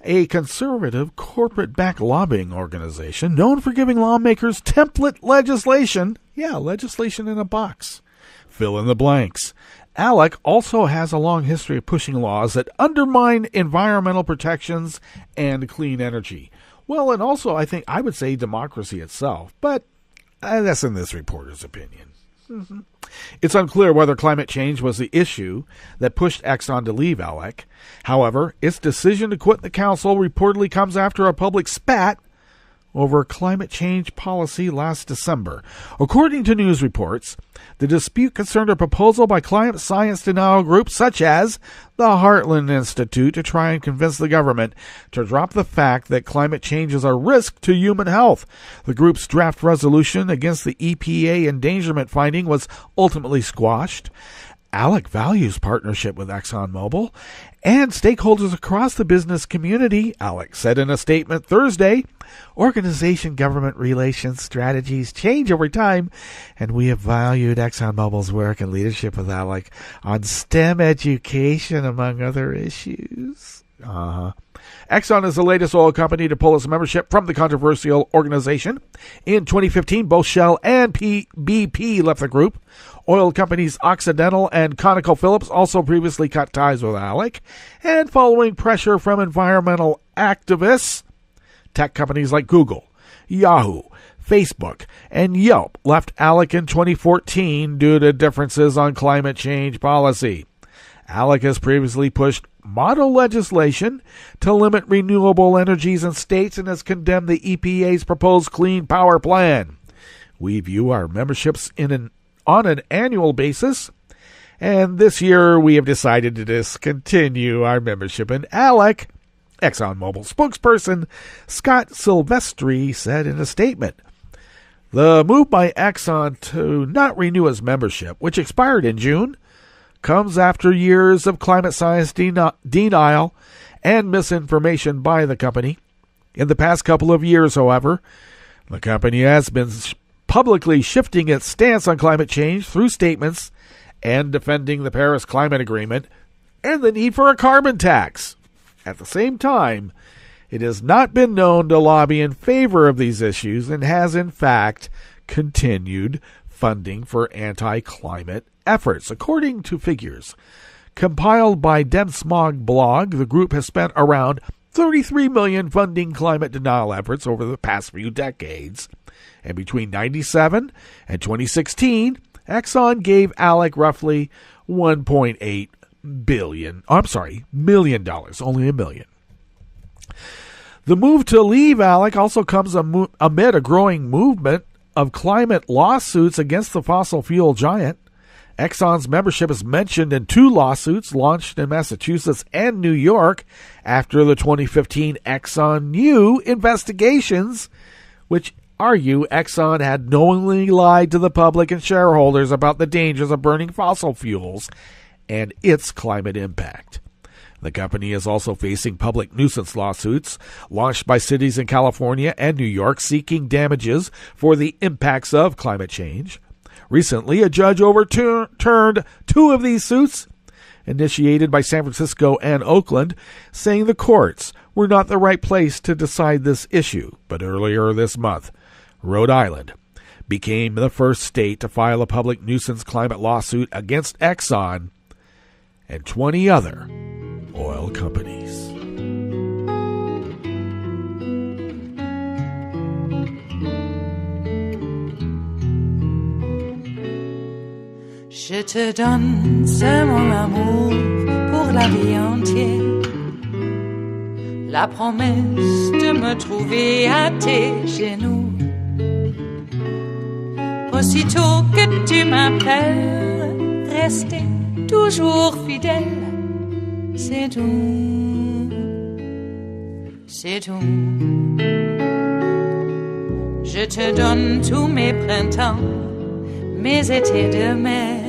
a conservative corporate-backed lobbying organization known for giving lawmakers template legislation. Yeah, legislation in a box. Fill in the blanks. ALEC also has a long history of pushing laws that undermine environmental protections and clean energy. Well, and also I would say democracy itself, but that's in this reporter's opinion. Mm-hmm. It's unclear whether climate change was the issue that pushed Exxon to leave ALEC. However, its decision to quit the council reportedly comes after a public spat over climate change policy last December. According to news reports, the dispute concerned a proposal by climate science denial groups such as the Heartland Institute to try and convince the government to drop the fact that climate change is a risk to human health. The group's draft resolution against the EPA endangerment finding was ultimately squashed. ALEC values partnership with ExxonMobil and stakeholders across the business community, ALEC said in a statement Thursday. Organization-government relations strategies change over time, and we have valued ExxonMobil's work and leadership with ALEC on STEM education, among other issues. Exxon is the latest oil company to pull its membership from the controversial organization. In 2015, both Shell and BP left the group. Oil companies Occidental and ConocoPhillips also previously cut ties with ALEC. And following pressure from environmental activists, tech companies like Google, Yahoo, Facebook, and Yelp left ALEC in 2014 due to differences on climate change policy. ALEC has previously pushed model legislation to limit renewable energies in states and has condemned the EPA's proposed Clean Power Plan. We view our memberships on an annual basis, and this year we have decided to discontinue our membership in ALEC, ExxonMobil spokesperson Scott Silvestri said in a statement. The move by Exxon to not renew his membership, which expired in June, comes after years of climate science denial and misinformation by the company. In the past couple of years, however, the company has been publicly shifting its stance on climate change through statements and defending the Paris Climate Agreement and the need for a carbon tax. At the same time, it has not been known to lobby in favor of these issues and has, in fact, continued funding for anti-climate efforts. According to figures compiled by Demsmog blog, the group has spent around $33 million funding climate denial efforts over the past few decades. And between 1997 and 2016, Exxon gave ALEC roughly $1.8 million, only $1 million. The move to leave ALEC also comes amid a growing movement of climate lawsuits against the fossil fuel giant. Exxon's membership is mentioned in 2 lawsuits launched in Massachusetts and New York after the 2015 Exxon New investigations, which argue Exxon had knowingly lied to the public and shareholders about the dangers of burning fossil fuels and its climate impact. The company is also facing public nuisance lawsuits launched by cities in California and New York seeking damages for the impacts of climate change. Recently, a judge overturned 2 of these suits, initiated by San Francisco and Oakland, saying the courts were not the right place to decide this issue. But earlier this month, Rhode Island became the first state to file a public nuisance climate lawsuit against Exxon and 20 other oil companies. Je te donne ce mon amour pour la vie entière, la promesse de me trouver à tes genoux. Aussitôt que tu m'appelles, rester toujours fidèle, c'est tout, c'est tout. Je te donne tous mes printemps, mes étés de mer,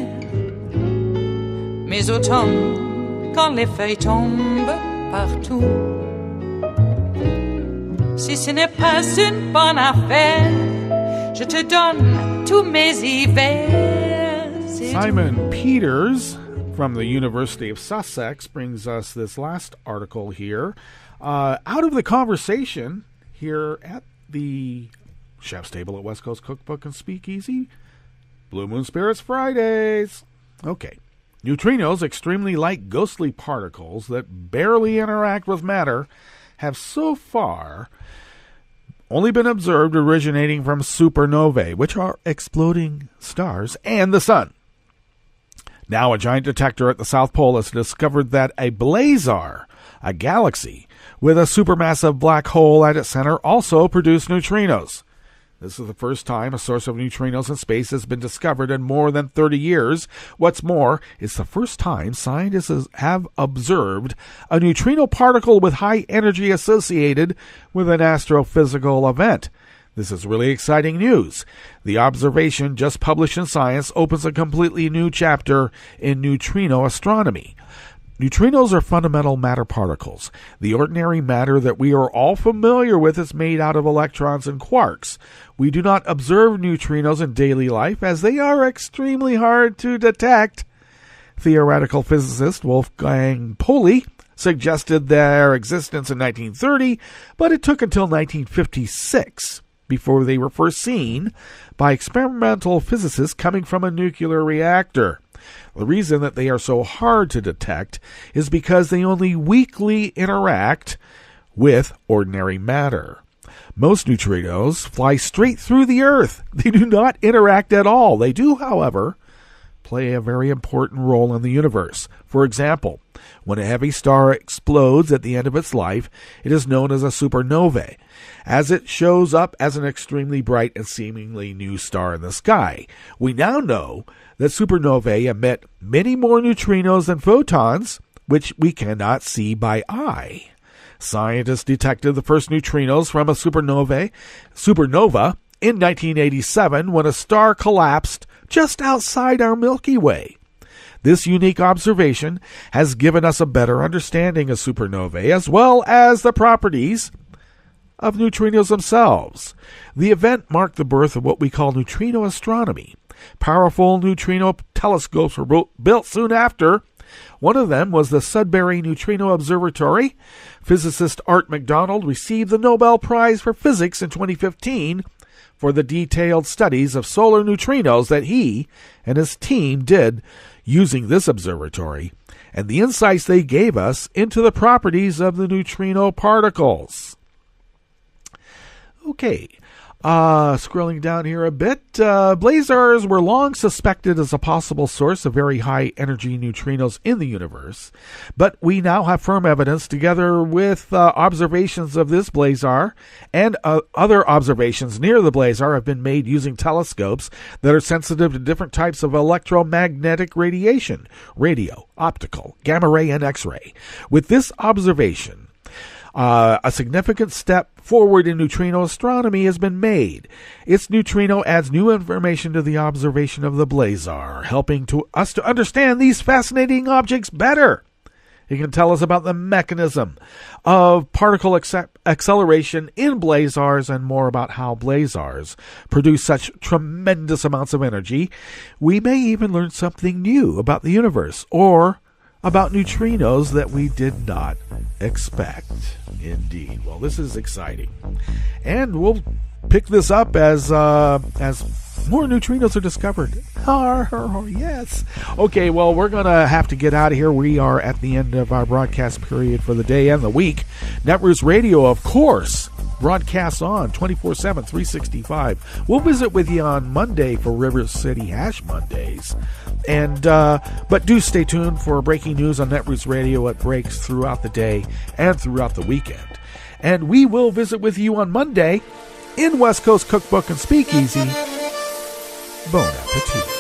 mes automnes quand les feuilles tombent partout. Si ce n'est pas une bonne affaire, je te donne tous mes hivers. Simon Peters from the University of Sussex brings us this last article here. Out of the conversation here at the Chef's Table at West Coast Cookbook and Speakeasy, Blue Moon Spirits Fridays. Okay. Neutrinos, extremely light ghostly particles that barely interact with matter, have so far only been observed originating from supernovae, which are exploding stars, and the sun. Now, a giant detector at the South Pole has discovered that a blazar, a galaxy with a supermassive black hole at its center, also produced neutrinos. This is the first time a source of neutrinos in space has been discovered in more than 30 years. What's more, it's the first time scientists have observed a neutrino particle with high energy associated with an astrophysical event. This is really exciting news. The observation just published in Science opens a completely new chapter in neutrino astronomy. Neutrinos are fundamental matter particles. The ordinary matter that we are all familiar with is made out of electrons and quarks. We do not observe neutrinos in daily life as they are extremely hard to detect. Theoretical physicist Wolfgang Pauli suggested their existence in 1930, but it took until 1956 before they were first seen by experimental physicists coming from a nuclear reactor. The reason that they are so hard to detect is because they only weakly interact with ordinary matter. Most neutrinos fly straight through the Earth. They do not interact at all. They do, however, play a very important role in the universe. For example, when a heavy star explodes at the end of its life, it is known as a supernova, as it shows up as an extremely bright and seemingly new star in the sky. We now know that supernovae emit many more neutrinos than photons, which we cannot see by eye. Scientists detected the first neutrinos from a supernova in 1987 when a star collapsed just outside our Milky Way. This unique observation has given us a better understanding of supernovae as well as the properties of neutrinos themselves. The event marked the birth of what we call neutrino astronomy. Powerful neutrino telescopes were built soon after. One of them was the Sudbury Neutrino Observatory. Physicist Art McDonald received the Nobel Prize for Physics in 2015 for the detailed studies of solar neutrinos that he and his team did using this observatory, and the insights they gave us into the properties of the neutrino particles. Okay, scrolling down here a bit, blazars were long suspected as a possible source of very high-energy neutrinos in the universe, but we now have firm evidence, together with observations of this blazar and other observations near the blazar have been made using telescopes that are sensitive to different types of electromagnetic radiation, radio, optical, gamma ray, and X-ray. With this observation, a significant step forward in neutrino astronomy has been made. Its neutrino adds new information to the observation of the blazar, helping us to understand these fascinating objects better. It can tell us about the mechanism of particle acceleration in blazars and more about how blazars produce such tremendous amounts of energy. We may even learn something new about the universe or about neutrinos that we did not expect. Indeed. Well, this is exciting. And we'll pick this up as more neutrinos are discovered. Yes. Okay, well, we're going to have to get out of here. We are at the end of our broadcast period for the day and the week. Netroots Radio, of course, broadcasts on 24/7, 365. We'll visit with you on Monday for River City Hash Mondays. And but do stay tuned for breaking news on Netroots Radio. It breaks throughout the day and throughout the weekend. And we will visit with you on Monday in West Coast Cookbook and Speakeasy. Bon appetit.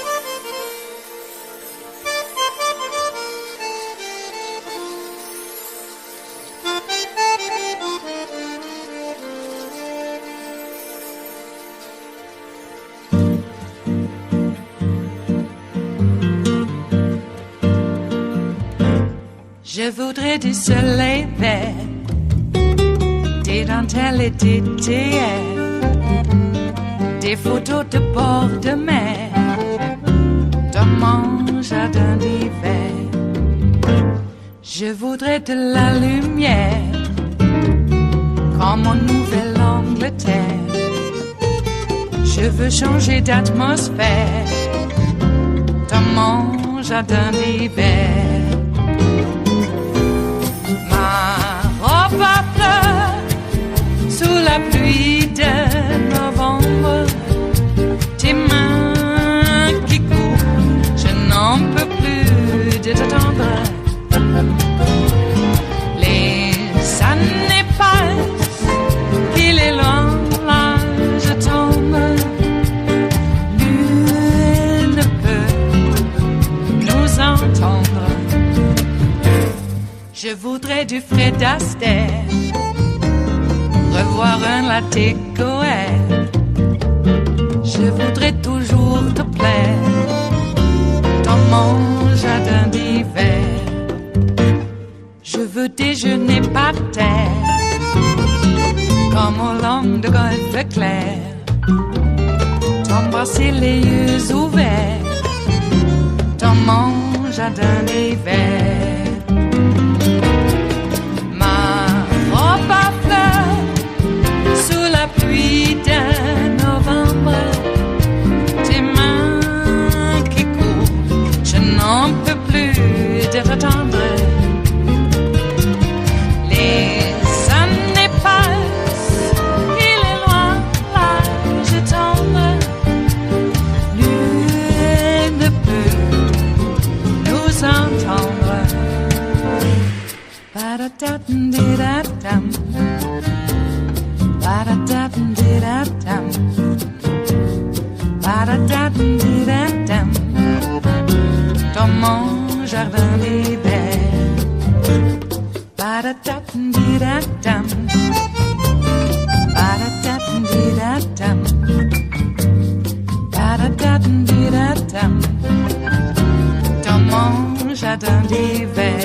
Je voudrais du soleil vert, des dentelles et des théâtres, des photos de bord de mer, dans mon jardin d'hiver. Je voudrais de la lumière, comme en Nouvelle-Angleterre. Je veux changer d'atmosphère dans mon jardin d'hiver. Ma robe à fleurs sous la pluie de novembre. Tes mains qui courent, je n'en peux plus de t'attendre. Les années passent, qu'il est loin, l'âge tombe. Nul ne peut nous entendre. Je voudrais du Fred Astaire, revoir un latte Goël. Je voudrais toujours te plaire dans mon jardin d'hiver. Je veux déjeuner par terre, comme au long de golfe clair, t'embrasser les yeux ouverts dans mon jardin d'hiver. Ma robe à fleurs sous la pluie de novembre. Tes mains qui courent, je n'en peux plus de t'attendre. Ba-da-da-dum-di-da-dum, ba-da-da-dum-di-da-dum, ba-da-da-dum-di-da-dum, dans mon jardin d'hiver. Ba-da-da-dum-di-da-dum, ba-da-da-dum-di-da-dum, ba-da-da-dum-di-da-dum, dans mon jardin d'hiver.